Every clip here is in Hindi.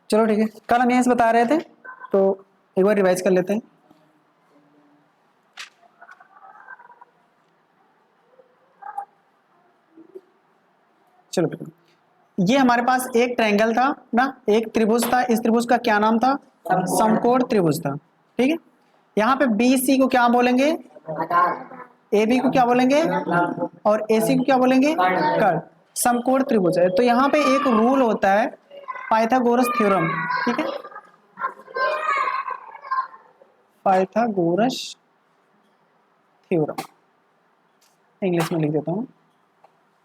चलो ठीक है, कल हम यहीं से बता रहे थे, तो एक बार रिवाइज कर लेते हैं। चलो ठीक है। ये हमारे पास एक ट्रायंगल था ना, एक त्रिभुज था, इस त्रिभुज का क्या नाम था? समकोण त्रिभुज था। ठीक है, यहाँ पे बी सी को क्या बोलेंगे? ए बी को क्या बोलेंगे? और ए सी को क्या बोलेंगे? कर्ण। समकोण त्रिभुज है, तो यहाँ पे एक रूल होता है पाइथागोरस थ्योरम। ठीक है, पाइथागोरस थ्योरम इंग्लिश में लिख देता हूँ,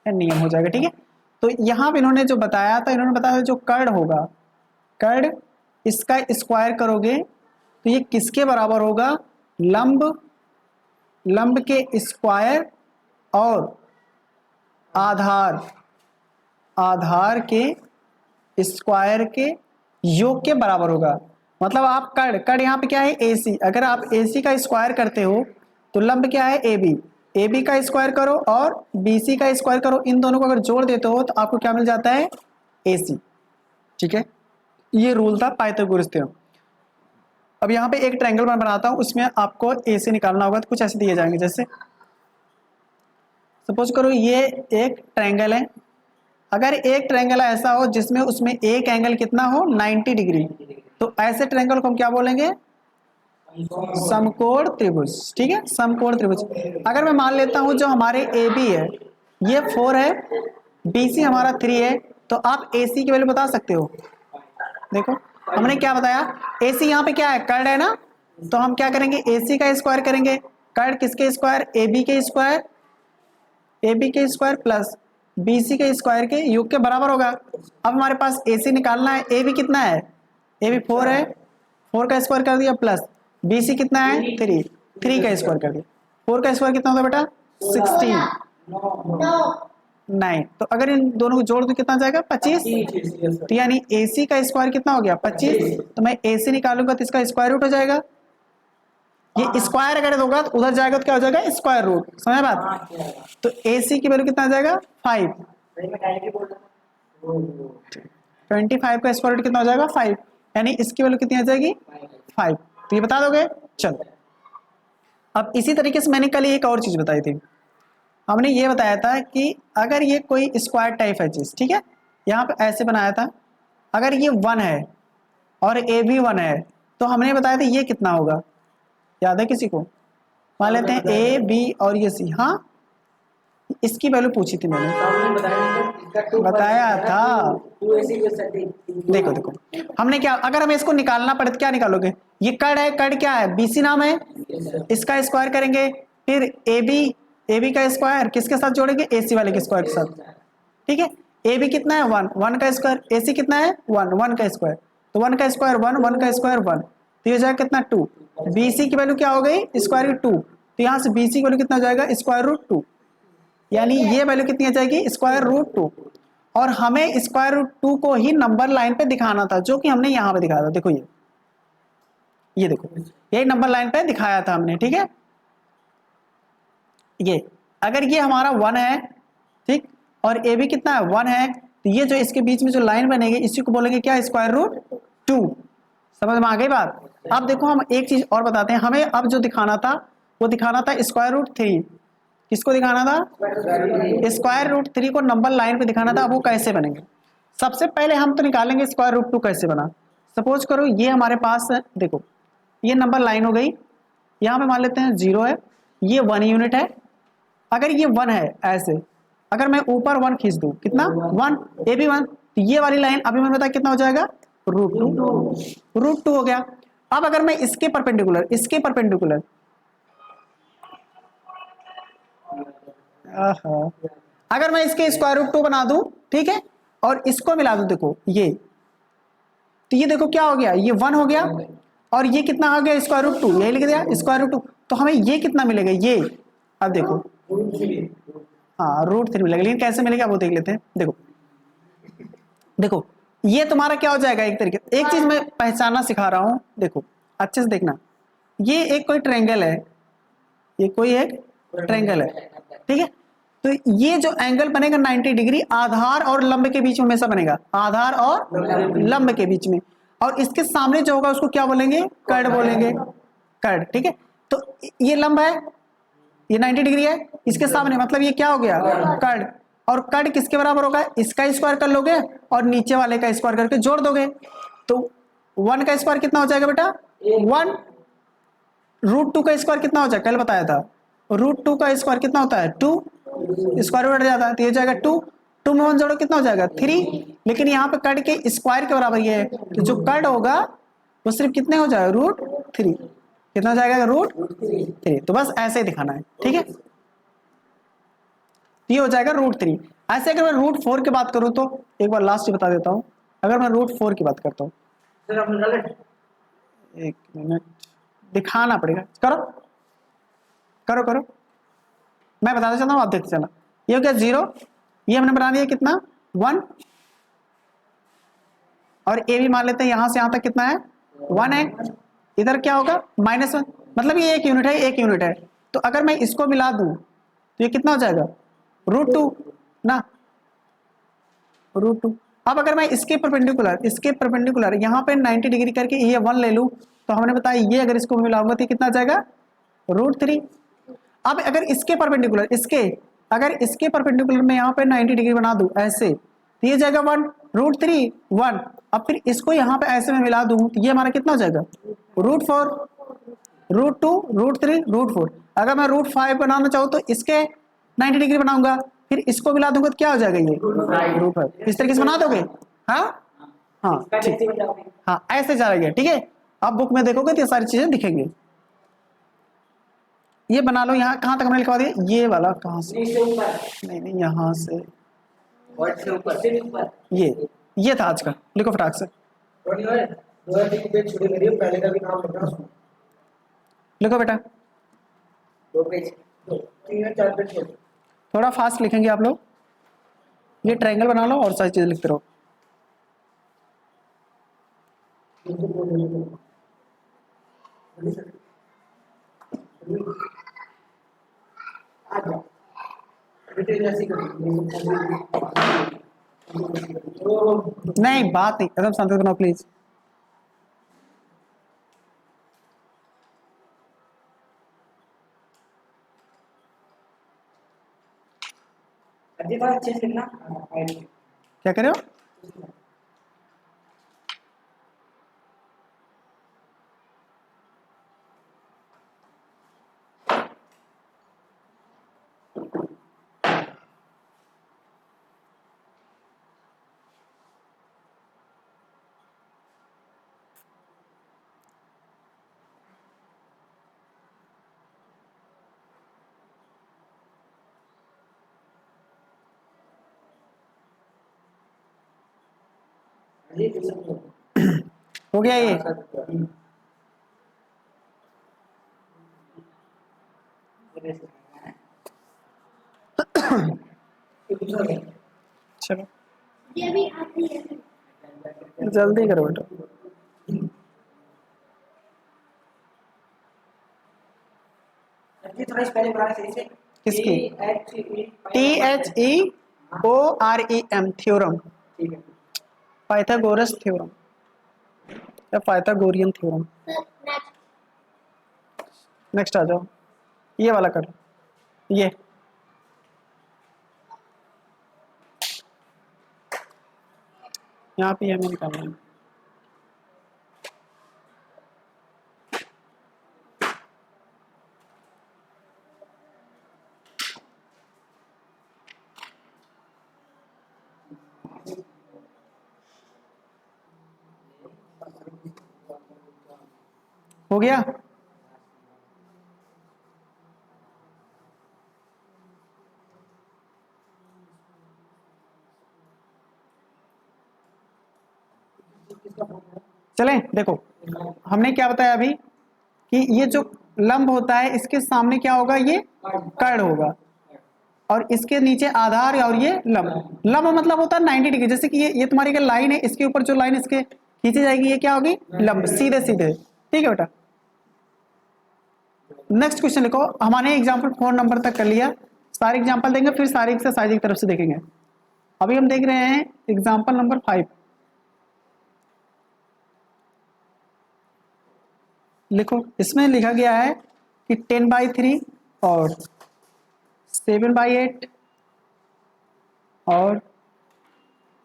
नियम हो जाएगा। ठीक है, तो यहाँ पे इन्होंने जो बताया था, इन्होंने बताया जो कर्ण होगा, कर्ण इसका स्क्वायर करोगे तो ये किसके बराबर होगा? लंब, लंब के स्क्वायर और आधार, आधार के स्क्वायर के योग के बराबर होगा। मतलब आप कर्ण, कर्ण यहाँ पे क्या है? AC। अगर आप AC का स्क्वायर करते हो तो लंब क्या है? AB। AB का स्क्वायर करो और BC का स्क्वायर करो, इन दोनों को अगर जोड़ देते हो तो आपको क्या मिल जाता है? AC। ठीक है, ये रूल था पाइथागोरस थ्योरम। अब यहाँ पे एक ट्रायंगल मैं बनाता हूँ, उसमें आपको AC निकालना होगा, तो कुछ ऐसे दिए जाएंगे, जैसे सपोज करो ये एक ट्रायंगल है। अगर एक ट्रायंगल ऐसा हो जिसमें उसमें एक एंगल कितना हो? 90 डिग्री, तो ऐसे ट्रायंगल को हम क्या बोलेंगे? समकोण त्रिभुज। ठीक है, समकोण त्रिभुज। अगर मैं मान लेता हूं जो हमारे ए बी है ये 4 है, बी सी हमारा 3 है, तो आप ए सी की वैल्यू बता सकते हो। देखो हमने क्या बताया, ए सी यहाँ पे क्या है? कर्ण है ना, तो हम क्या करेंगे? ए सी का स्क्वायर करेंगे। कर्ण किसके स्क्वायर? ए बी के स्क्वायर, ए बी के स्क्वायर प्लस बी सी के स्क्वायर के योग के बराबर होगा। अब हमारे पास ए सी निकालना है, ए बी कितना है? ए बी 4 है, 4 का स्क्वायर कर दिया, प्लस बी सी कितना है? 3, 3 का स्क्वायर कर दिया। 4 का स्क्वायर कितना होता है बेटा? 16, 9। तो अगर इन दोनों को जोड़ दो कितना जाएगा? 25। तो यानी ए सी का स्क्वायर कितना हो गया? 25। तो मैं ए सी निकालूंगा तो इसका स्क्वायर रूट हो जाएगा। ये स्क्वायर अगर होगा तो उधर जाएगा तो क्या हो जाएगा? Square root. समझ बात? तो ए सी की वैल्यू कितना आ जाएगा? 5। 25 का स्क्वायर रूट कितना हो जाएगा? 5। यानी इसकी वैल्यू कितनी आ जाएगी? 5। तो ये बता दोगे? चलो, अब इसी तरीके से मैंने कल एक और चीज बताई थी। हमने ये बताया था कि अगर ये कोई स्क्वायर टाइप है चीज, ठीक है, यहाँ पे ऐसे बनाया था, अगर ये 1 है और ए भी 1 है, तो हमने बताया था ये कितना होगा? याद है किसी को? मान लेते हैं ए बी और ये सी। हाँ, इसकी वैल्यू पूछी थी मैंने, बताया था। देखो देखो हमने क्या, अगर हमें इसको निकालना पड़े तो क्या निकालोगे? ये कर्ण है, कर्ण क्या है? BC नाम है, इसका स्क्वायर करेंगे, फिर ए बी का स्क्वायर किसके साथ जोड़ेंगे? AC वाले के स्क्वायर के साथ। ठीक है, ए बी कितना है? 1, 1 का स्क्वायर, AC कितना है? 1, 1 का स्क्वायर, तो 1 का स्क्वायर 1, 1 का स्क्वायर 1, तो ये हो जाएगा कितना? 2। BC की वैल्यू क्या हो गई? स्क्वायर रूट 2, तो यहाँ से BC की वैल्यू कितना हो जाएगा? Square root 2। यानी ये वैल्यू कितनी आ जाएगी? Square root 2। और हमें स्क्वायर रूट 2 को ही नंबर लाइन पे दिखाना था, जो कि हमने यहाँ पे दिखाया था। देखो ये देखो, यही नंबर लाइन पे दिखाया था हमने। ठीक है, ये अगर ये हमारा 1 है, ठीक, और ए बी कितना है? 1 है, तो ये जो इसके बीच में जो लाइन बनेगी इसी को बोलेंगे क्या? Square root 2। समझ में आ गई बात? अब देखो हम एक चीज और बताते हैं, हमें अब जो दिखाना था वो दिखाना था स्क्वायर रूट 3। किसको दिखाना था? स्क्वायर रूट 3 को नंबर लाइन पे दिखाना था। वो कैसे बनेंगे? सबसे पहले हम तो निकालेंगे स्क्वायर रूट 2 कैसे बना। सपोज करो ये हमारे पास है, देखो ये नंबर लाइन हो गई, यहाँ पे मान लेते हैं 0 है, ये 1 यूनिट है। अगर ये 1 है ऐसे, अगर मैं ऊपर 1 खींच दूं, कितना? 1, ए भी 1, तो ये वाली लाइन अभी मैंने बताया कितना हो जाएगा? रूट 2 हो गया। अब अगर मैं इसके परपेंडिकुलर अगर मैं इसके स्क्वायर रूट 2 बना दूं, ठीक है, और इसको मिला दूं, देखो ये, तो ये देखो क्या हो गया? ये 1 हो गया, और ये कितना आ गया? Square root 2। यही लिख दिया स्क्वायर रूट 2। तो हमें ये कितना मिलेगा? ये अब देखो, हाँ रूट 3 मिलेगा, लेकिन कैसे मिलेगा वो देख लेते हैं। देखो देखो ये तुम्हारा क्या हो जाएगा? एक तरीके, एक चीज मैं पहचानना सिखा रहा हूं, देखो अच्छे से देखना। ये एक कोई ट्रायंगल है, ये कोई एक ट्रायंगल है, ठीक है, तो ये जो एंगल बनेगा 90 डिग्री आधार और लंब के बीच में हमेशा बनेगा, आधार और लंब के बीच में। और इसके सामने जो होगा उसको क्या बोलेंगे, कर्ण बोलेंगे, कर्ण। ठीक है, तो ये लंब है, ये 90 डिग्री है, इसके सामने मतलब ये क्या हो गया, कर्ण। और कर्ण किसके बराबर होगा, इसका स्क्वायर कर लोगे और नीचे वाले का स्क्वायर करके जोड़ दोगे, तो 1 का स्क्वायर कितना हो जाएगा बेटा 1, √2 का स्क्वायर कितना हो जाएगा, कल बताया था, √2 का स्क्वायर कितना होता है 2, स्क्वायर रूट हट जाता है तो ये हो जाएगा 2, 2 में 1 जोड़ो कितना हो जाएगा 3, लेकिन यहाँ पे कर्ण के स्क्वायर के बराबर ये है, तो जो कर्ण होगा वो सिर्फ कितने हो जाएगा √3, कितना हो जाएगा √3। तो बस ऐसे ही दिखाना है, ठीक है, ये हो जाएगा √3। ऐसे अगर मैं √4 की बात करूं तो एक बार लास्ट बता देता हूं, अगर मैं √4 की बात करता हूं, एक मिनट दिखाना पड़ेगा, करो करो करो, मैं बताता चलता हूं आप देखते चलना। ये हो गया 0, ये हमने बना दिया कितना 1, और ए भी मान लेते हैं यहां से यहां तक कितना है 1 है, इधर क्या होगा -1, मतलब ये 1 यूनिट है, 1 यूनिट है, तो अगर मैं इसको मिला दूं तो ये कितना हो जाएगा √2 ना, √2। अब अगर मैं इसके परपेंडिकुलर यहाँ पे 90 डिग्री करके ये 1 ले लूं, तो हमने बताया ये अगर इसको मिलाऊंगा तो कितना आ जाएगा √3। अब अगर इसके परपेंडिकुलर अगर इसके परपेंडिकुलर में यहाँ पे 90 डिग्री बना दूं ऐसे, तो ये जाएगा 1, √3 1। अब फिर इसको यहाँ पे ऐसे में मिला दूं तो ये हमारा कितना हो जाएगा √4, √2 √3 √4। अगर मैं √5 बनाना चाहूँ तो इसके 90 डिग्री बनाऊंगा, फिर इसको मिला दूंगा तो क्या हो जाएगा ये √5। इस तरीके से बना दोगे, हाँ हाँ ठीक, हाँ ऐसे जाएगा, ठीक है। अब बुक में देखोगे तो ये सारी चीजें दिखेंगी। ये बना लो, यहाँ कहाँ तक हमने लिखवा दिया, ये वाला कहाँ से, नहीं यहाँ से, ये था आज का, लिखो फटाक से, लिखो बेटा, थोड़ा फास्ट लिखेंगे आप लोग, ये ट्रायंगल बना लो और सारी चीजें लिखते रहो। नहीं बात नहीं, एकदम शांति बनाओ प्लीज। क्या कर रहे हो, हो गया ये, चलो जल्दी करो बेटा। किसकी, THEOREM थ्योरम, पाइथागोरस थ्योरम या पाइथागोरियन थ्योरम। नेक्स्ट आ जाओ, ये वाला कर, ये यहाँ पे हमें निकालना है। हो गया, चलें देखो, हमने क्या बताया अभी कि ये जो लंब होता है इसके सामने क्या होगा, ये कर्ण होगा, और इसके नीचे आधार और ये लंब। लंब मतलब होता है 90 डिग्री, जैसे कि ये तुम्हारी लाइन है, इसके ऊपर जो लाइन इसके खींची जाएगी ये क्या होगी लंब, सीधे सीधे, ठीक है बेटा। नेक्स्ट क्वेश्चन लिखो, हमारे एग्जाम्पल 4 नंबर तक कर लिया, सारे एग्जाम्पल देंगे, फिर सारे एक्सरसाइज की तरफ से देखेंगे। अभी हम देख रहे हैं एग्जाम्पल नंबर 5। लिखो, इसमें लिखा गया है कि 10/3 और 7/8 और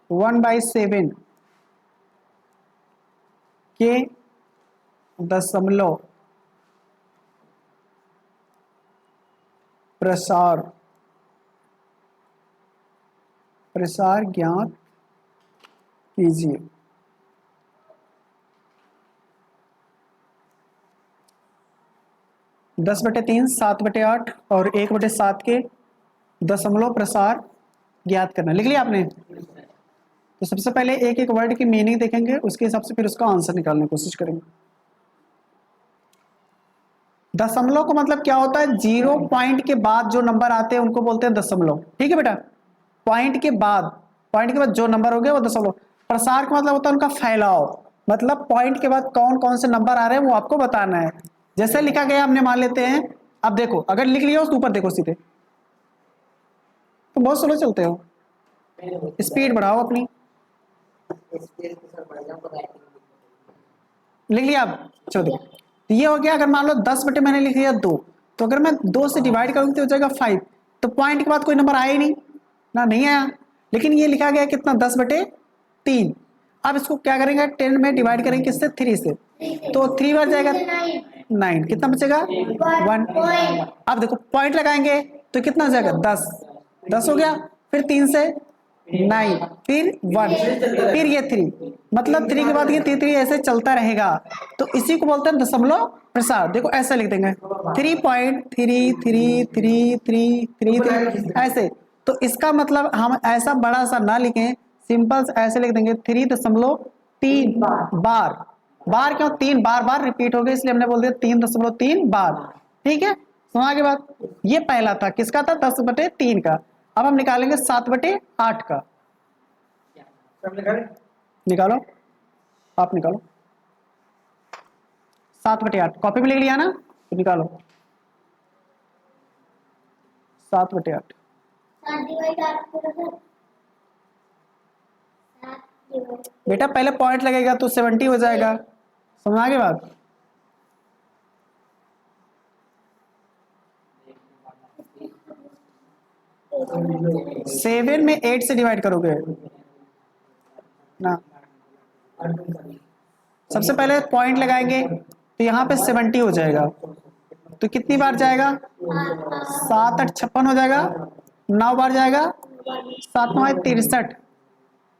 1/7 के दशमलव प्रसार ज्ञात कीजिए। दस बटे 3, 7/8 और 1/7 के दशमलव प्रसार ज्ञात करना। लिख लिया आपने? तो सबसे पहले एक एक वर्ड की मीनिंग देखेंगे, उसके हिसाब से फिर उसका आंसर निकालने की कोशिश करेंगे। दशमलव का मतलब क्या होता है? 0 पॉइंट के बाद जो नंबर आते हैं उनको बोलते हैं दशमलव। ठीक है बेटा, पॉइंट के बाद जो नंबर हो गए वो दशमलव। प्रसार का मतलब होता है उनका फैलाव, मतलब पॉइंट के बाद कौन कौन से नंबर आ रहे हैं वो आपको बताना है। जैसे लिखा गया हमने मान लेते हैं, अब देखो अगर लिख लिया उसके ऊपर देखो सीधे, तो बहुत स्लो चलते हो, स्पीड बढ़ाओ अपनी। लिख लिया आप? चलो देखो, तो ये हो गया। अगर मान लो 10 बटे मैंने लिख लिया 2, तो अगर मैं 2 से डिवाइड करूंगी तो हो जाएगा 5। तो पॉइंट के बाद कोई नंबर आया ही नहीं ना, नहीं आया। लेकिन ये लिखा गया कितना? 10/3। अब इसको क्या करेंगे? 10 में डिवाइड करेंगे किससे? 3 से। तो 3 बार जाएगा 9, कितना बचेगा? 1। अब देखो पॉइंट लगाएंगे तो कितना हो जाएगा? 10 हो गया। फिर 3 से 9, फिर 1, फिर ये 3, मतलब 3 के बाद ये 3 ऐसे चलता रहेगा। तो इसी को बोलते हैं दशमलव प्रसार। देखो ऐसे लिख देंगे 3.333333 ऐसे। तो इसका मतलब हम ऐसा बड़ा सा ना लिखें, सिंपल ऐसे लिख देंगे 3.3 बार। बार क्यों? 3 बार बार रिपीट हो गए, इसलिए हमने बोल दिया 3.3 बार। ठीक है, सुना के बाद ये पहला था, किसका था? 10/3 का। अब हम निकालेंगे 7/8 का। निकालो, आप निकालो। 7/8 कॉपी में लिख लिया ना, तो निकालो 7/8। बेटा पहले पॉइंट लगेगा तो 70 हो जाएगा, समझ आगे बात? सेवन में 8 से डिवाइड करोगे ना, सबसे पहले पॉइंट लगाएंगे तो यहाँ पे 70 हो जाएगा। तो कितनी बार जाएगा? 7 8 56 हो जाएगा। 9 बार जाएगा, 7 9 63।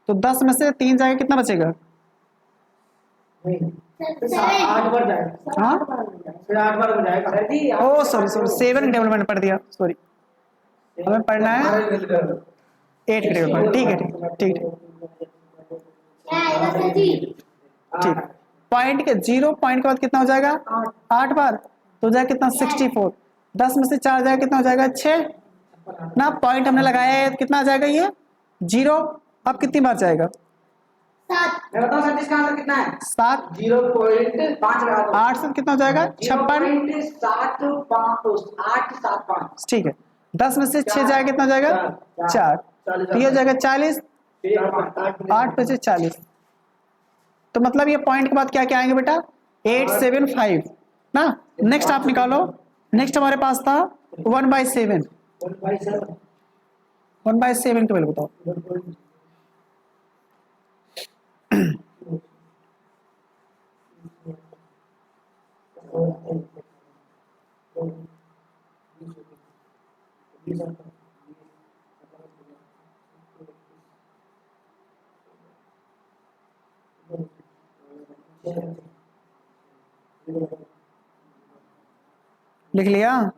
तो 10 में से 3 जाएगा, कितना बचेगा? 8 बार जाएगा। हाँ, फिर 8 बार हो जाएगा। ओ सॉरी सॉरी, 7 के टेबल मैंने पढ़ दिया, सॉरी। हमें पढ़ना है 8 के टेबल पर। ठीक है, ठीक है, ठीक। पॉइंट के 0 पॉइंट के बाद कितना हो जाएगा? 8 बार। तो हो जाएगा कितना? 64। 10 में से 4 जाएगा, कितना हो जाएगा? 6 ना। पॉइंट हमने लगाया है, कितना आ जाएगा ये? 0। अब कितनी बार जाएगा? मैं बताऊं सर इसका आंसर कितना है? 7। 0.5 लगा दो। 8 से कितना हो जाएगा? 56। 0.75 ठीक है, 10 में से 6 जाएगा, कितना हो जाएगा? 4। तो ये हो जाएगा 40। 8 में से 40। तो मतलब ये पॉइंट के बाद क्या क्या आएंगे बेटा? 875 ना। नेक्स्ट आप निकालो। नेक्स्ट हमारे पास था 1/7। 1/7 के वैल्यू बताओ। लिख लिया?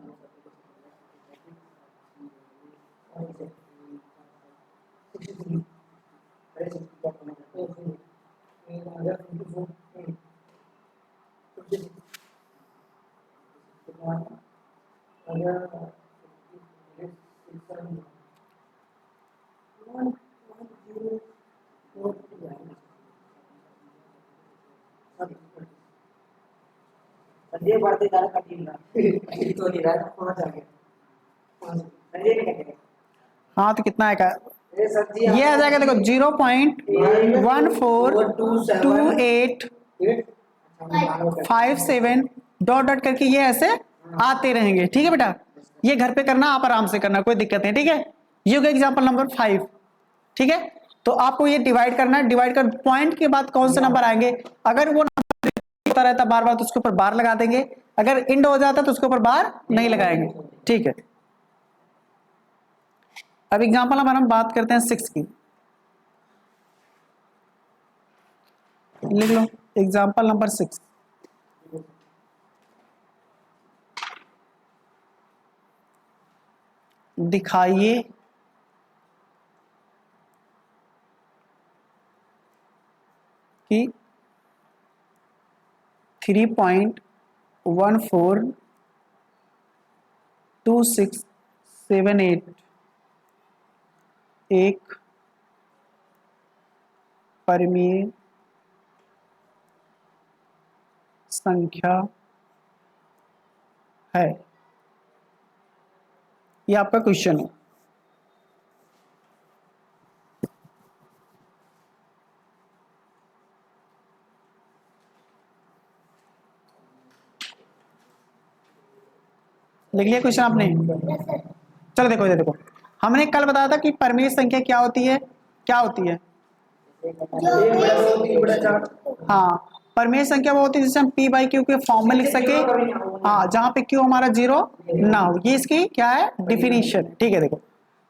ये बढ़ते जा रहा है, कठिन ना तो नहीं रहा, 5 आ गया। ये नहीं कटेगा। हाँ तो कितना आएगा, ये सब्जी ये आ जाएगा देखो 0.142857 डॉट डॉट करके ये ऐसे आते रहेंगे। ठीक है बेटा, ये घर पे करना, आप आराम से करना, कोई दिक्कत नहीं। ठीक है, ये हो गया एग्जाम्पल नंबर 5। ठीक है, तो आपको ये डिवाइड करना है, डिवाइड कर पॉइंट के बाद कौन से नंबर आएंगे, अगर वो नंबर होता रहता बार बार तो उसके ऊपर बार लगा देंगे, अगर इंड हो जाता तो उसके ऊपर बार नहीं लगाएंगे। ठीक है, अब एग्जाम्पल नंबर हम बात करते हैं 6 की। लिख लो एग्जाम्पल नंबर 6। दिखाइए कि 3.142678 एक परिमेय संख्या है। ये आपका क्वेश्चन है। लिख लिया क्वेश्चन आपने? चलो देखो इधर देखो, हमने कल बताया था कि परिमेय संख्या क्या होती है, क्या होती है? हाँ, परिमेय संख्या वो होती है जिसे हम p बाई क्यू के फॉर्म में लिख सके, हाँ, जहां पे q हमारा 0 ना हो। ये इसकी क्या है, डिफिनीशन। ठीक है, देखो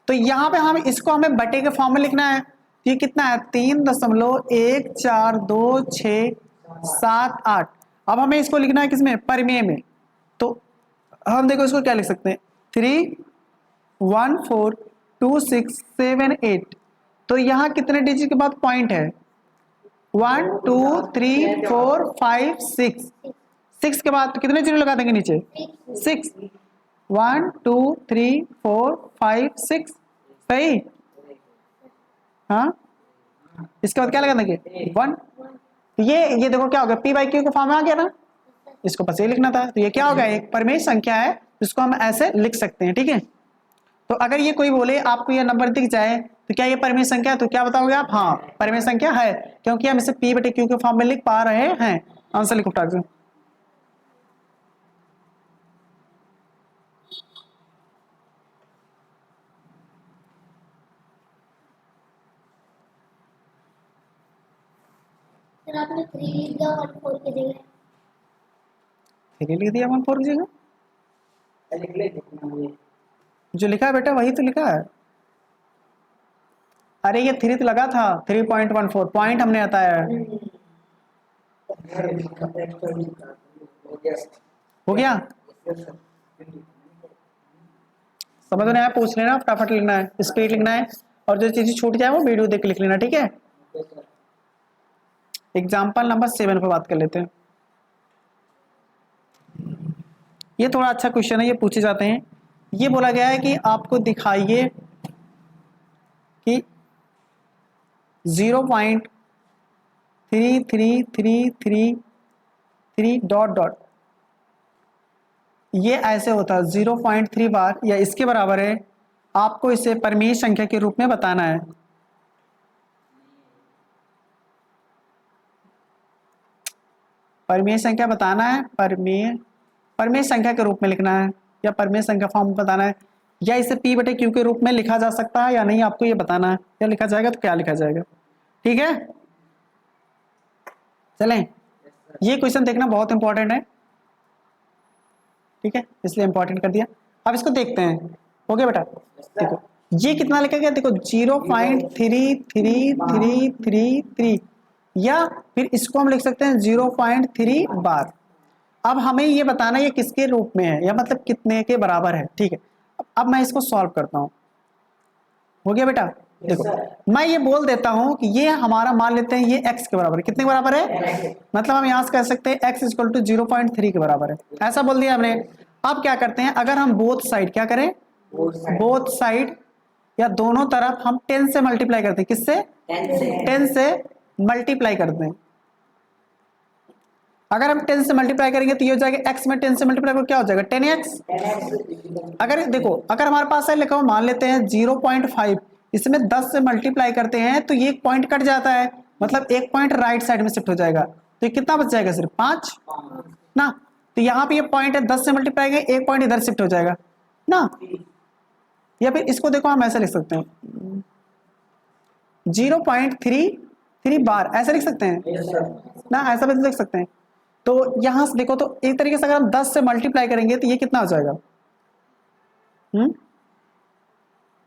तो यहाँ पे हम इसको हमें बटे के फॉर्म में लिखना है। ये कितना है, 3.142678। अब हमें इसको लिखना है किसमें, परिमेय में। तो हम देखो इसको क्या लिख सकते हैं, 3.142678। तो यहाँ कितने डिजिट के बाद पॉइंट है, 1 2 3 4 5 6। 6 के बाद कितने जीरो लगा देंगे नीचे, 6। 1 2 3 4 5 6, सही। हाँ, इसके बाद क्या लगा देंगे, 1। तो ये देखो क्या हो गया, p बाई क्यू का फॉर्म में आ गया ना, इसको बस ये लिखना था। तो ये क्या होगा, एक परिमेय संख्या है जिसको हम ऐसे लिख सकते हैं। ठीक है, तो अगर ये कोई बोले आपको ये नंबर दिख जाए तो क्या ये परिमेय संख्या है, तो क्या बताओगे आप, हाँ परिमेय संख्या है, क्योंकि हम इसे p बटे क्यू के फॉर्म में लिख पा रहे हैं। आंसर लिखो फटाक से। सर आपने 3 लिख दिया 1 4 की जगह। 3 लिख दिया 1 4 की जगह, लिख ले जितना ये। जो लिखा है बेटा वही तो लिखा है। अरे ये 3 तो लगा था, 3.14 पॉइंट हमने बताया है। हो गया, समझ में आया, पूछ लेना, फटाफट लिखना है, स्पीड लिखना है, और जो चीजें छूट जाए वो वीडियो देख के लिख लेना। ठीक है, एग्जाम्पल नंबर 7 पे बात कर लेते हैं। ये थोड़ा अच्छा क्वेश्चन है, ये पूछे जाते हैं। ये बोला गया है कि आपको दिखाइए कि 0.33333 डॉट डॉट, ये ऐसे होता है 0.3 बार या इसके बराबर है। आपको इसे परिमेय संख्या के रूप में बताना है। परिमेय संख्या बताना है, परिमेय संख्या के रूप में लिखना है, या परिमेय संख्या फॉर्म बताना है, या इसे p बटे क्यू के रूप में लिखा जा सकता है या नहीं, आपको ये बताना है। क्या लिखा जाएगा तो क्या लिखा जाएगा। ठीक है, चलें, ये क्वेश्चन देखना बहुत इंपॉर्टेंट है। ठीक है, इसलिए इंपॉर्टेंट कर दिया। अब इसको देखते हैं। हो गया बेटा, देखो ये कितना लिखा गया, देखो 0.33333, या फिर इसको हम लिख सकते हैं 0.3 बार। अब हमें ये बताना ये किसके रूप में है, या मतलब कितने के बराबर है। ठीक है, अब मैं इसको सॉल्व करता हूं। हो गया बेटा, देखो मैं ये बोल देता हूं कि ये हमारा मान लेते हैं ये x के बराबर है। कितने के बराबर है, मतलब हम यहां से कह सकते हैं x इक्वल टू 0.3 के बराबर है, ऐसा बोल दिया हमने। अब क्या करते हैं, अगर हम बोथ साइड क्या करें, बोथ साइड या दोनों तरफ हम 10 से मल्टीप्लाई करते हैं। किससे, 10 से मल्टीप्लाई करते हैं। अगर हम 10 से मल्टीप्लाई करेंगे तो ये हो जाएगा x में 10 से मल्टीप्लाई करो क्या हो जाएगा 10x। 10x अगर देखो अगर हमारे पास है लिखा हुआ मान लेते हैं 0.5, इसमें 10 से मल्टीप्लाई करते हैं तो ये एक पॉइंट कट जाता है, मतलब एक पॉइंट राइट साइड में शिफ्ट हो जाएगा, तो ये कितना बच जाएगा सिर्फ 5 ना। तो यहाँ पे ये पॉइंट है 10 से मल्टीप्लाई करेंगे एक पॉइंट इधर शिफ्ट हो जाएगा ना। या फिर इसको देखो हम ऐसे लिख सकते हैं 0.33 बार ऐसे लिख सकते हैं yes sir ना, ऐसा भी लिख सकते हैं। तो यहां से देखो तो एक तरीके से अगर हम 10 से मल्टीप्लाई करेंगे तो ये कितना हो जाएगा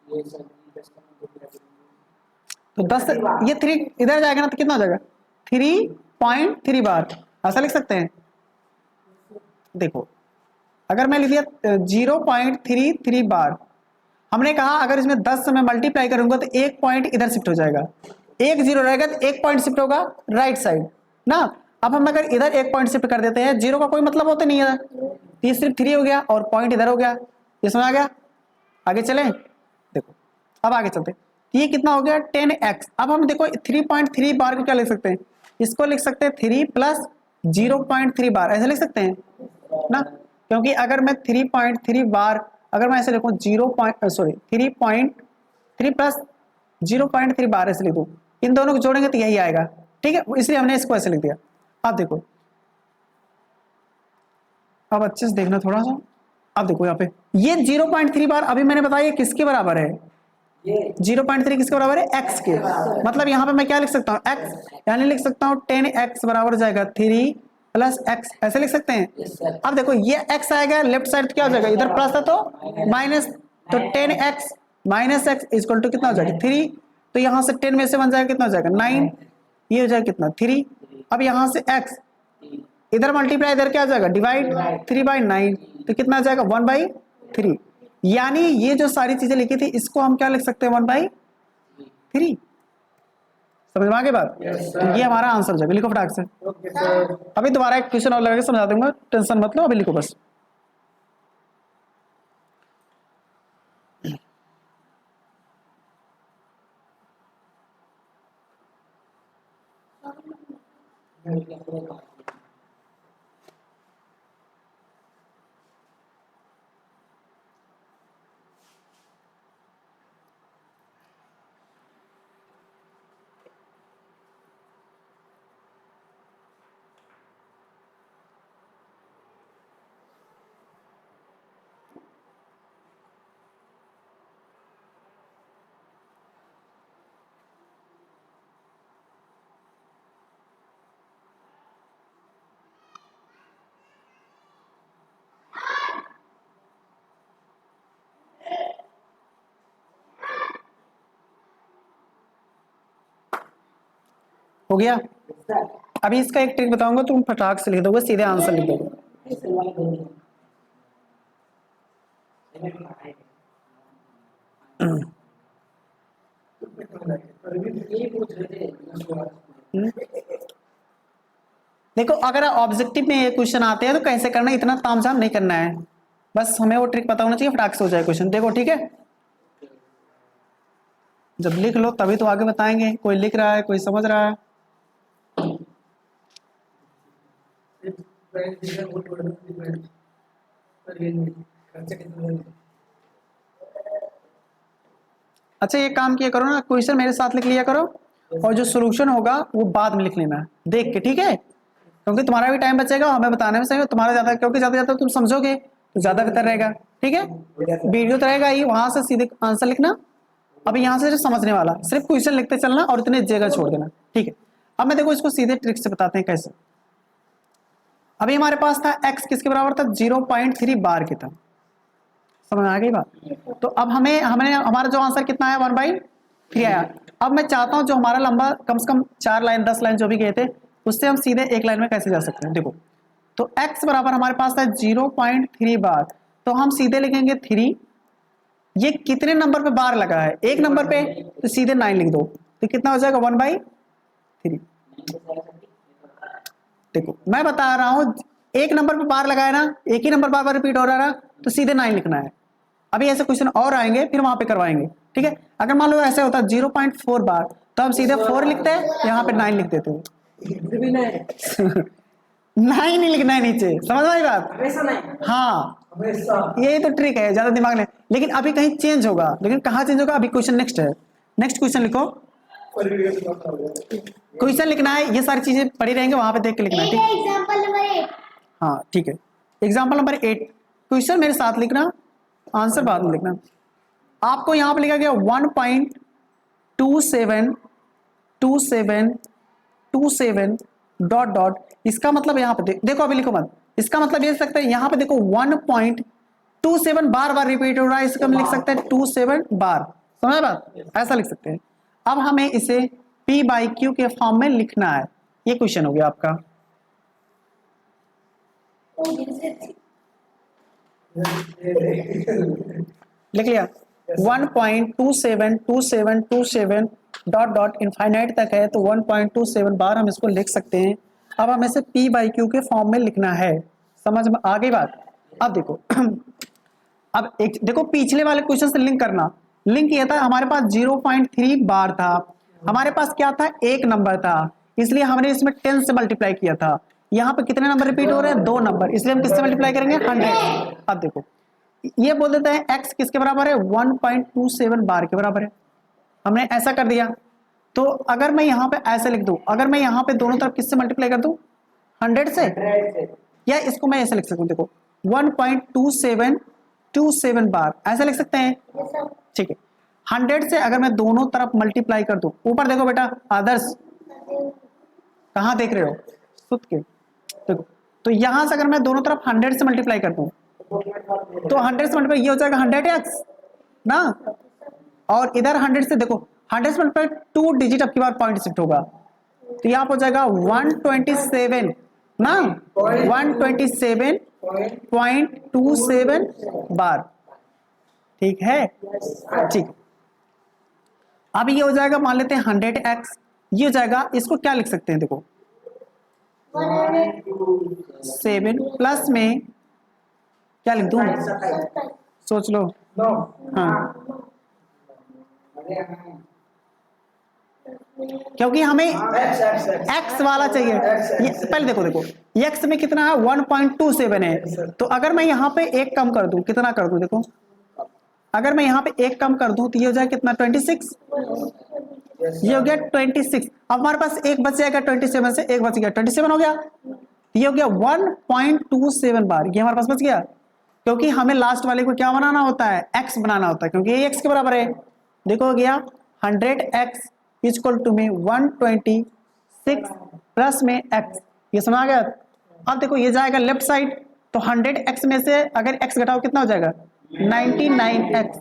yes sir 10 का मल्टीप्लाई तो 10 से ये 3 इधर जाएगा ना तो कितना हो जाएगा 3.3 बार ऐसा लिख सकते हैं। देखो अगर मैं लिख दिया 0.33 बार, हमने कहा अगर इसमें 10 से मैं मल्टीप्लाई करूंगा तो एक पॉइंट इधर शिफ्ट हो जाएगा, एक जीरो रहेगा तो एक पॉइंट शिफ्ट होगा राइट साइड ना। अब हम अगर इधर एक पॉइंट शिफ्ट कर देते हैं, जीरो का कोई मतलब होता नहीं है, तो ये सिर्फ 3 हो गया और पॉइंट इधर हो गया। ये समझ आ गया? आगे चले देखो, अब आगे चलते हैं। ये कितना हो गया 10x। अब हम देखो 3.3 बार को क्या लिख सकते हैं, इसको लिख सकते हैं 3 प्लस 0.3 बार ऐसे लिख सकते हैं ना, क्योंकि अगर मैं 3.3 बार अगर मैं ऐसे लिखूं 3.3 प्लस 0.3 बार ऐसे लिख दूं, इन दोनों को जोड़ेंगे तो यही आएगा, ठीक है, इसलिए हमने इसको ऐसे लिख दिया। अब देखो अब अच्छे से देखना थोड़ा सा, अब देखो यहाँ पे ये 0.3 बार अभी मैंने बताया किसके बराबर है, ये 0.3 किसके बराबर है x के, मतलब यहाँ पे मैं क्या लिख सकता हूँ x, यानी लिख सकता हूँ 10x बराबर हो जाएगा 3 प्लस x ऐसे लिख सकते हैं। yes sir अब देखो ये x आएगा लेफ्ट साइड क्या हो जाएगा, इधर प्लस था तो माइनस, तो 10x minus x equal to कितना हो जाएगा 3, तो यहाँ से 10 में से बन जाएगा कितना हो जाएगा 9, ये हो जाएगा कितना 3। अब यहाँ से x इधर मल्टीप्लाई इधर क्या आ जाएगा डिवाइड 3/9, तो कितना आ जाएगा 1/3। यानी ये जो सारी चीजें लिखी थी इसको हम क्या लिख सकते हैं 1/3। समझ में आ गई बात? तो ये हमारा आंसर हो जाएगा, लिखो फटाक से। ओके सर अभी दोबारा एक क्वेश्चन और लगा के समझा दूंगा, टेंशन मत लो, अभी लिखो बस। हो गया? सर अभी इसका एक ट्रिक बताऊंगा, तुम फटाक से लिख दोगे, सीधे आंसर लिख दोगे। ये पूछ रहे थे देखो अगर ऑब्जेक्टिव में ये क्वेश्चन आते हैं तो कैसे करना है, इतना तामझाम नहीं करना है, बस हमें वो ट्रिक पता होना चाहिए, फटाक से हो जाए क्वेश्चन। देखो ठीक है, जब लिख लो तभी तो आगे बताएंगे, कोई लिख रहा है कोई समझ रहा है। अच्छा ये काम किया करो ना, क्वेश्चन मेरे साथ लिख लिया करो और जो सोल्यूशन होगा वो बाद में लिख लेना है देख के, ठीक है, क्योंकि तुम्हारा भी टाइम बचेगा, हमें बताने में सही तुम्हारा ज्यादा, क्योंकि ज्यादा ज्यादा तुम समझोगे तो ज्यादा बेहतर रहेगा, ठीक है। वीडियो तो रहेगा ही, वहां से सीधे आंसर लिखना। अभी यहाँ से जो समझने वाला सिर्फ क्वेश्चन लिखते चलना और इतने जगह छोड़ देना, ठीक है। अब मैं देखो इसको सीधे ट्रिक से बताते हैं कैसे। अभी हमारे पास था x किसके बराबर था 0.3 बार की था, समझ आ गई बात। तो अब हमने हमारा जो आंसर कितना आया 1/3 आया। अब मैं चाहता हूं जो हमारा लंबा कम से कम 4 लाइन 10 लाइन जो भी गए थे उससे हम सीधे एक लाइन में कैसे जा सकते हैं। देखो तो x बराबर हमारे पास था 0.3 बार, तो हम सीधे लिखेंगे 3। ये कितने नंबर पे बार लगा है, एक नंबर पे, तो सीधे 9 लिख दो, तो कितना हो जाएगा 1/3। देखो मैं बता रहा हूं एक नंबर पे बार लगाया ना, एक ही नंबर बार बार रिपीट हो रहा है ना, तो सीधे 9 लिखना है। अभी ऐसे क्वेश्चन और आएंगे फिर वहां पे करवाएंगे, ठीक है। अगर मान लो ऐसे होता 0.4 बार तो हम सीधे 4 लिखते हैं, यहाँ पे 9 लिख देते हैं। 9 ही लिखना है नीचे, समझ में आई बात? हमेशा नहीं, हाँ, हमेशा। यही तो ट्रिक है, ज्यादा दिमाग नहीं। लेकिन अभी कहीं चेंज होगा, लेकिन कहाँ चेंज होगा? अभी क्वेश्चन नेक्स्ट है, नेक्स्ट क्वेश्चन लिखो। क्वेश्चन लिखना है, ये सारी चीजें पड़ी रहेंगे, वहां पे देख के लिखना है, एक ठीक? है एग्जांपल नंबर 8। हाँ ठीक है, एग्जाम्पल नंबर 8, क्वेश्चन मेरे साथ लिखना, आंसर बाद में लिखना। आपको यहाँ पे लिखा गया 1.272727 डॉट डॉट, इसका मतलब यहाँ पे देखो, अभी लिखो मत, इसका मतलब ये लिख सकते हैं, यहाँ पे देखो 1.27 बार बार रिपीट हो रहा है, इसका हम लिख सकते हैं 27 बार, समझ बात? ऐसा लिख सकते हैं। अब हमें इसे P बाई Q के फॉर्म में लिखना है, ये क्वेश्चन हो गया आपका, लिख लिया? 1.272727 डॉट डॉट इनफाइनाइट तक है, तो 1.27 बार हम इसको लिख सकते हैं। अब हमें इसे P बाई Q के फॉर्म में लिखना है, समझ में आ गई बात? अब देखो अब एक देखो, पिछले वाले क्वेश्चन से लिंक करना, लिंक किया था, हमारे पास 0.3 बार था, हमारे पास क्या था? एक नंबर था, इसलिए हमने इसमें 10 से मल्टीप्लाई किया था। यहाँ पे कितने नंबर रिपीट हो रहे हैं? 2 नंबर, इसलिए हम किससे मल्टीप्लाई करेंगे? 100। अब देखो ये बोल देते हैं x किसके बराबर है? 1.27 बार के बराबर है, हमने ऐसा कर दिया। तो अगर मैं यहाँ पे ऐसे लिख दूं, अगर मैं यहाँ पे दोनों तरफ किससे मल्टीप्लाई कर दूं? 100 से, या इसको मैं ऐसे लिख सकूं, देखो 1.2727 बार, ऐसा लिख सकते हैं, ठीक है। 100 से अगर मैं दोनों तरफ मल्टीप्लाई कर दूं, ऊपर देखो बेटा, आदर्श कहाँ देख रहे हो? सुत के देखो, तो यहां से अगर मैं दोनों तरफ 100 से मल्टीप्लाई कर दूं, तो 100 से मल्टीप्लाई ये हो जाएगा 100x ना, और इधर 100 से देखो, 100 से मल्टीप्लाई 2 डिजिट अब की बार पॉइंट शिफ्ट होगा, तो यहाँ हो जाएगा 127 ना, 127.27 बार, ठीक है? ठीक, अब ये हो जाएगा, मान लेते हैं 100x, ये हो जाएगा, इसको क्या लिख सकते हैं? देखो 7 प्लस में क्या लिख दूं? सोच लो। हाँ, क्योंकि हमें x वाला चाहिए, ये पहले देखो x में कितना है? 1.27 है, तो अगर मैं यहाँ पे एक कम कर दूं, कितना कर दूं? देखो अगर मैं यहाँ पे एक कम कर दूं, तो ये हो जाएगा कितना? 26, ये हो गया 26। अब हमारे पास एक बच जाएगा, 27 से एक बच गया, 27 हो गया, ये हो गया 1.27 बार, ये हमारे पास बच गया, क्योंकि हमें लास्ट वाले को क्या बनाना होता है? x बनाना होता है, क्योंकि ये x के बराबर है। देखो हो गया 100x इक्वल टू में 126 प्लस में x, ये समझ आ गया? अब देखो ये जाएगा लेफ्ट साइड, तो 100x में से अगर x घटाओ कितना हो जाएगा? 99x,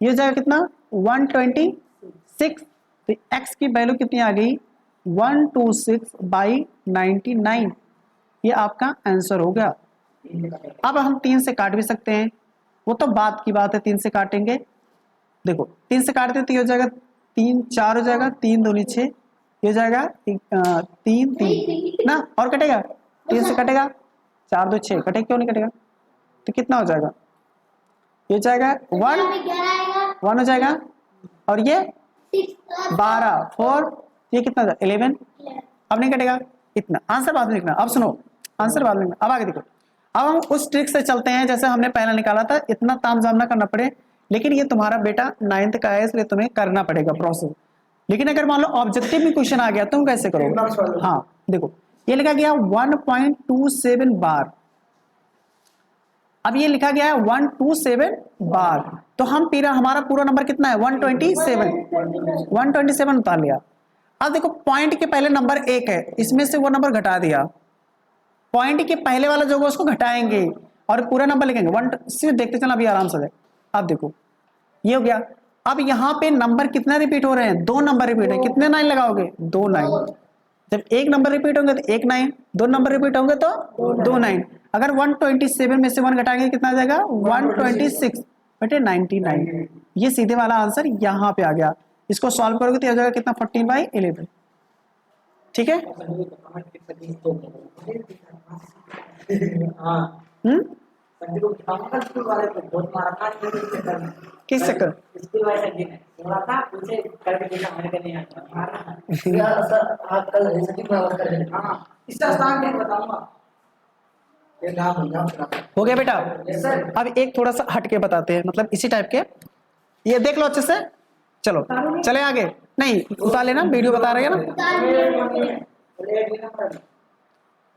ये हो जाएगा कितना? 126, तो x की वैल्यू कितनी आ गई? 126/99, ये आपका आंसर हो गया। अब हम 3 से काट भी सकते हैं, वो तो बात की बात है, 3 से काटेंगे, देखो 3 से काटते तो ये हो जाएगा 3 4 हो जाएगा, 3 दूनी 6, ये हो जाएगा 3 3 ना, और कटेगा 3 से कटेगा 4 2 6, कटेगा क्यों नहीं कटेगा? तो कितना हो जाएगा? ये हो जाएगा 1 हो जाएगा, और ये 12 4, ये कितना 11, अब नहीं कटेगा, इतना। आंसर बाद में लिखना, अब सुनो आंसर बाद में लिखना। अब आगे देखो, अब हम उस ट्रिक से चलते हैं जैसे हमने पहला निकाला था, इतना तामझाम ना करना पड़े, लेकिन ये तुम्हारा बेटा 9th का है, इसलिए तुम्हें करना पड़ेगा प्रोसेस। लेकिन अगर मान लो ऑब्जेक्टिव में क्वेश्चन आ गया, तुम कैसे करोगे? हाँ देखो ये लिखा गया 1.27 बार, अब ये लिखा गया है 127 बार, तो हम हमारा पूरा नंबर कितना है? 127 उतार लिया। अब देखो पॉइंट के पहले नंबर 1 है, इसमें से वो नंबर घटा दिया, पॉइंट के पहले वाला जो होगा उसको घटाएंगे और पूरा नंबर लिखेंगे 1, सिर्फ देखते चलना अभी आराम से। अब देखो ये हो गया, अब यहाँ पे नंबर कितना रिपीट हो रहे हैं? 2 नंबर रिपीट है, कितने 9 लगाओगे? 2 9, जब एक नंबर रिपीट होंगे तो 1 9, 2 नंबर रिपीट होंगे तो 2 9, अगर 127 में से 1 घटाएंगे कितना आ जाएगा? 126 बटे 99, ये सीधे वाला आंसर यहाँ पे आ गया। इसको सॉल्व करोगे तो आ जाएगा कितना? 14/11, ठीक है? किस चक्कर? ये नाम होगा हो गया बेटा। Yes sir. अब एक थोड़ा सा हटके बताते हैं, मतलब इसी टाइप के, ये देख लो अच्छे से। चलो चले आगे, नहीं उतार लेना, वीडियो बता रहे हैं ना,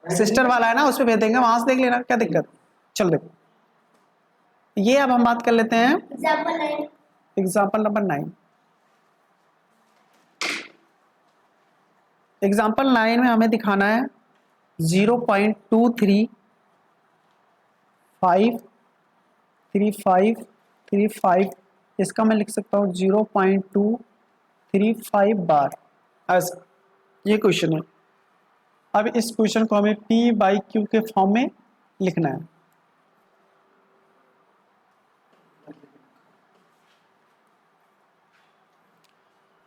सिस्टर वाला है ना, उस पर भेज देंगे, वहां से देख लेना, क्या दिक्कत। चलो देखो, ये अब हम बात कर लेते हैं एग्जांपल 9 एग्जाम्पल नंबर 9। एग्जाम्पल 9 में हमें दिखाना है 0.23535, इसका मैं लिख सकता हूँ 0.235 बार, ऐसा ये क्वेश्चन है। अब इस क्वेश्चन को हमें P/Q के फॉर्म में लिखना है।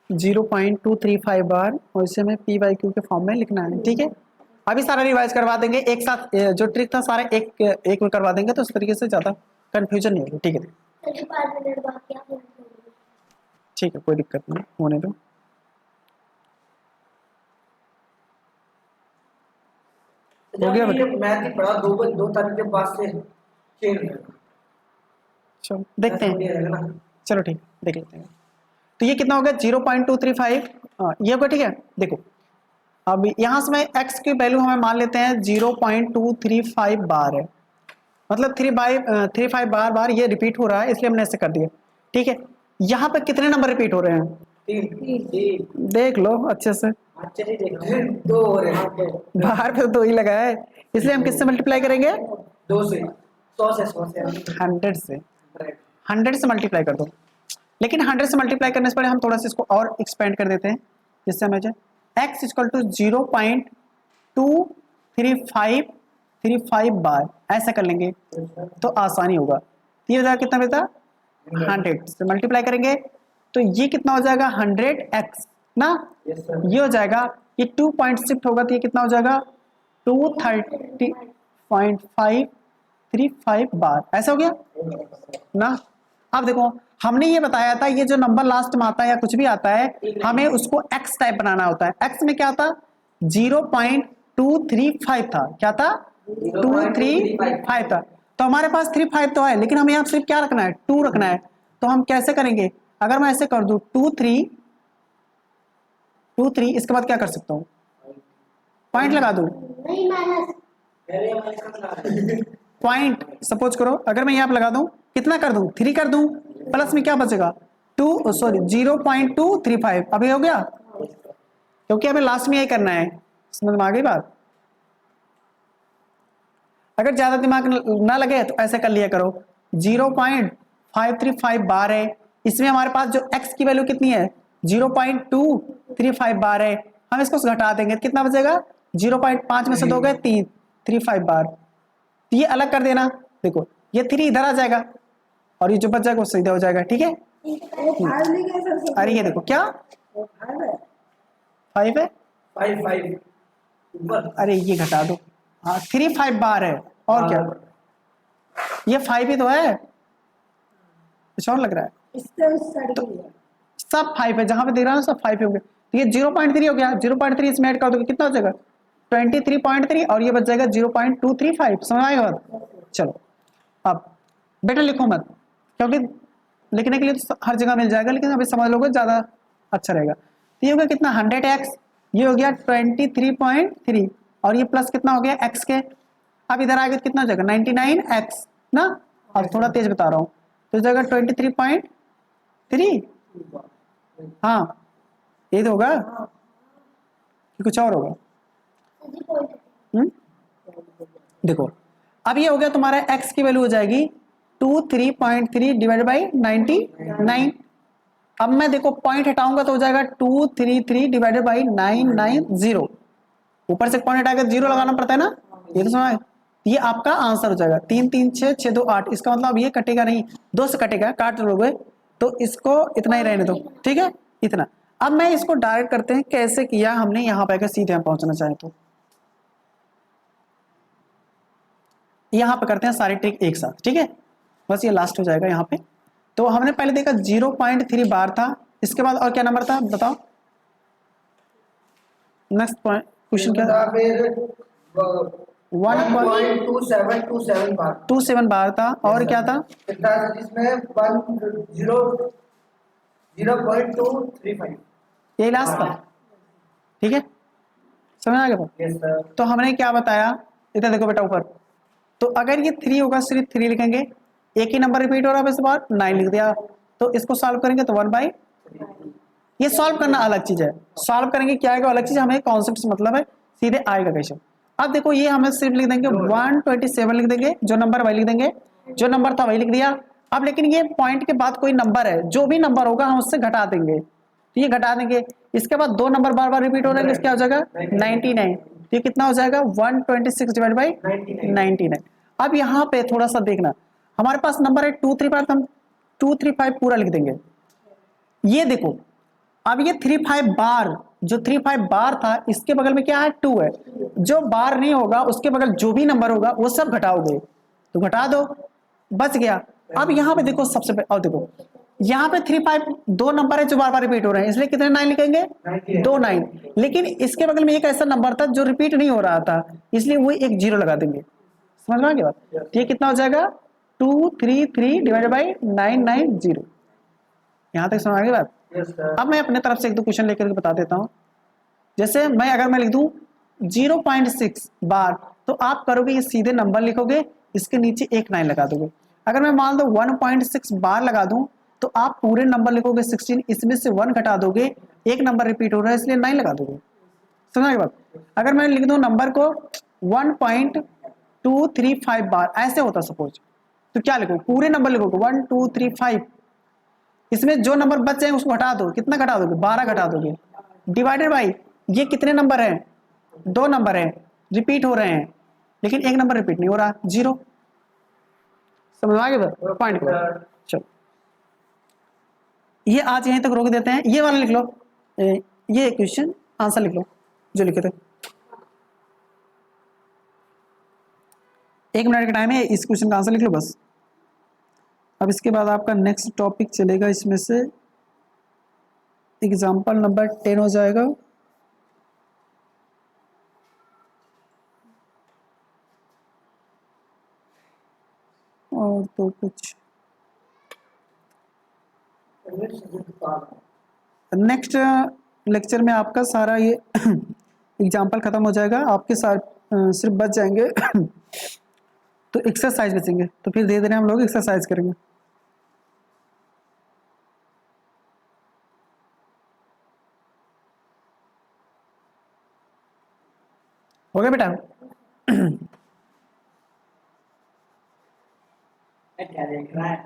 जीरो 0.235 बार और इसे हमें P/Q के फॉर्म में लिखना है, ठीक है। अभी सारा रिवाइज करवा देंगे एक साथ, जो ट्रिक था सारा एक में करवा देंगे, तो उस तरीके से ज़्यादा कंफ्यूजन नहीं होगी, ठीक है। 5 मिनट बाकी आप लोग ठीक है, कोई दिक्कत नहीं, होने दो। हो गया बेटा? मैथ ही पढ़ा, दो तारीख के बाद से खेल रहे हैं। चलो देखते हैं, रहेगा ना। चलो ठीक, देख लेते हैं। तो ये कितना हो गया 0.235, ये होगा, ठीक है। देखो अब यहाँ से मैं x की वैल्यू हमें मान लेते हैं 0.235 बार है, मतलब 3.35 बार बार ये रिपीट हो रहा है, इसलिए हमने ऐसे कर दिया, ठीक है। यहाँ पे कितने नंबर रिपीट हो रहे हैं, तीन देख लो अच्छे से, अच्छे से देखते हैं, दो हो रहे हैं, दो बाहर पे 2 ही लगा है, इसलिए हम किससे मल्टीप्लाई करेंगे, 2 से 100 से 100 से, 100 से मल्टीप्लाई कर दो। लेकिन 100 से मल्टीप्लाई करने से पहले हम थोड़ा सा इसको और एक्सपेंड कर देते हैं, जिससे हमें x इक्वल टू 0.23535 बार ऐसा कर लेंगे तो आसानी होगा। ये हो जाएगा कितना बेटा, 100 से मल्टीप्लाई करेंगे तो ये कितना हो जाएगा 100x ना, ये हो जाएगा, ये 2 पॉइंट शिफ्ट होगा तो ये कितना हो जाएगा 230.535 बार, ऐसा हो गया ना। अब देखो हमने ये बताया था, ये जो नंबर लास्ट में आता है या कुछ भी आता है, हमें उसको x टाइप बनाना होता है। x में क्या था 0.235 था, क्या था 235 था, तो हमारे पास 35 तो है, लेकिन हमें यहाँ सिर्फ क्या रखना है 2 रखना है। तो हम कैसे करेंगे, अगर मैं ऐसे कर दूं 2 3 इसके बाद क्या कर सकता हूँ, पॉइंट लगा दूं, नहीं माइनस पॉइंट सपोज करो, अगर मैं यहाँ पे लगा दूं कितना कर दूं 3 कर दूं, प्लस में क्या बचेगा 0.235, अभी हो गया, क्योंकि हमें लास्ट में यही करना है, समझ में आ गई बात। अगर ज्यादा दिमाग ना लगे तो ऐसे कर लिया करो, 0.535 बार है, इसमें हमारे पास जो x की वैल्यू कितनी है 0.235 बार है, हम इसको घटा देंगे तो कितना बचेगा 0.5 में से 2 गए 3, 35 बार, ये अलग कर देना, देखो ये 3 इधर आ जाएगा और ये जो बच जाएगा वो सीधा हो जाएगा, ठीक है। अरे ये देखो क्या 5 है, 5 अरे ये घटा दो, हाँ 35 बार है, और क्या ये 5 ही तो है, कुछ और लग रहा है, तो सब 5 है, जहां पे दिख रहा है सब 5 हो गए, तो ये 0.3 हो गया, 0.3 इसमें ऐड कर दोगे कितना हो जाएगा 23.3 और ये बच जाएगा 0.235, समझ आएगा बात। चलो अब बेटा लिखो मत, क्योंकि लिखने के लिए तो हर जगह मिल जाएगा, लेकिन अभी समझ लोगे ज्यादा अच्छा रहेगा। तो ये हो गया कितना 100x, ये हो गया 23.3 और ये प्लस कितना हो गया x के, अब इधर आएगा कितना हो जाएगा 99x ना, अब थोड़ा तेज बता रहा हूँ, तो जाएगा 23.3, हाँ ये तो होगा कि कुछ और होगा, देखो अब ये हो गया तुम्हारा x की वैल्यू हो जाएगी 23.3 डिवाइड बाई 99, अब मैं देखो पॉइंट हटाऊंगा तो हो जाएगा 233 डिवाइडेड बाई 990, ऊपर से पॉइंट हटाकर 0 लगाना पड़ता है ना, ये तो समझ, ये आपका आंसर हो जाएगा 3 3 6 6 2 8, इसका मतलब ये कटेगा नहीं, 2 से कटेगा, काट लोगे तो इसको इतना ही रहने दो, ठीक है इतना। अब मैं इसको डायरेक्ट करते हैं कैसे किया हमने, यहाँ पे अगर सीधे हम पहुंचना चाहें तो यहाँ पे करते हैं सारी ट्रिक एक साथ, ठीक है, बस ये लास्ट हो जाएगा यहाँ पे। तो हमने पहले देखा 0.3 बार था, इसके बाद और क्या नंबर था बताओ, नेक्स्ट पॉइंट क्वेश्चन क्या था, फिर 1.2727 बार 27 बार था, और क्या था? जिसमें 0.235। यही लास्ट था, ठीक है, समझ आ गया बात? Yes sir. तो हमने क्या बताया, इधर देखो बेटा ऊपर, तो अगर ये 3 होगा सिर्फ 3 लिखेंगे, एक ही नंबर रिपीट हो रहा है इस बार 9 लिख दिया, तो इसको सॉल्व करेंगे तो 1/, ये सॉल्व करना अलग चीज है, सॉल्व करेंगे क्या आएगा अलग चीज, हमें कॉन्सेप्ट से मतलब है, सीधे आएगा क्वेश्चन। अब देखो ये हमें सिर्फ लिख देंगे 127 लिख देंगे, जो नंबर वही लिख देंगे, जो नंबर था वही लिख दिया। अब लेकिन ये पॉइंट के बाद कोई नंबर है, जो भी नंबर होगा हम उससे घटा देंगे, तो ये घटा देंगे, इसके बाद 2 नंबर बार बार रिपीट हो रहे हैं, क्या हो जाएगा 99, तो ये कितना हो जाएगा 126 डिवाइड बाई 99। अब यहाँ पे थोड़ा सा देखना, हमारे पास नंबर है 235, हम 235 पूरा लिख देंगे। ये देखो अब ये 35 बार, जो 35 बार था इसके बगल में क्या है 2 है, जो बार नहीं होगा उसके बगल जो भी नंबर होगा वो सब घटाओगे, तो घटा दो, बच गया। अब यहाँ पे देखो सबसे पहले, और देखो यहाँ पे 35 2 नंबर है जो बार बार रिपीट हो रहे हैं, इसलिए कितने 9 लिखेंगे, 2 9, लेकिन इसके बगल में एक ऐसा नंबर था जो रिपीट नहीं हो रहा था, इसलिए वो एक 0 लगा देंगे, समझ में आ गया बात? ये कितना हो जाएगा 233 डिवाइडेड बाई 990, यहाँ तक समझ आ गई बात? Yes sir. अब मैं अपने तरफ से 1-2 क्वेश्चन लेकर के बता देता हूं। जैसे अगर मैं लिख दूं 0.6 बार, तो आप करोगे ये सीधे नंबर लिखोगे, इसके नीचे एक 9 लगा दोगे। अगर मैं मान लो 1.6 बार लगा दूं, तो आप पूरे नंबर लिखोगे 16, इसमें से 1 घटा दोगे, एक नंबर रिपीट हो रहा है इसलिए 9 लगा दोगे, समझ गए बात? अगर मैं लिख दूं नंबर को 1.235 बार, ऐसे होता सपोज, तो क्या लिखोगे, पूरे नंबर लिखोगे 1235, इसमें जो नंबर बच जाए उसको घटा दो, कितना घटा दोगे 12 घटा दोगे, डिवाइडेड बाई ये कितने नंबर हैं, 2 नंबर हैं रिपीट हो रहे हैं, लेकिन एक नंबर रिपीट नहीं हो रहा, 0, समझ आ गया पॉइंट को? चलो ये आज यहीं तक रोक देते हैं, ये वाला लिख लो, ये क्वेश्चन आंसर लिख लो जो लिखे थे, 1 मिनट का टाइम है, इस क्वेश्चन का आंसर लिख लो बस। अब इसके बाद आपका नेक्स्ट टॉपिक चलेगा, इसमें से एग्जाम्पल नंबर 10 हो जाएगा, और तो कुछ नेक्स्ट लेक्चर में आपका सारा ये एग्जाम्पल खत्म हो जाएगा, आपके सारे सिर्फ बच जाएंगे तो एक्सरसाइज बचेंगे, तो फिर धीरे धीरे हम लोग एक्सरसाइज करेंगे। हो गया बेटा? क्या देख रहा है?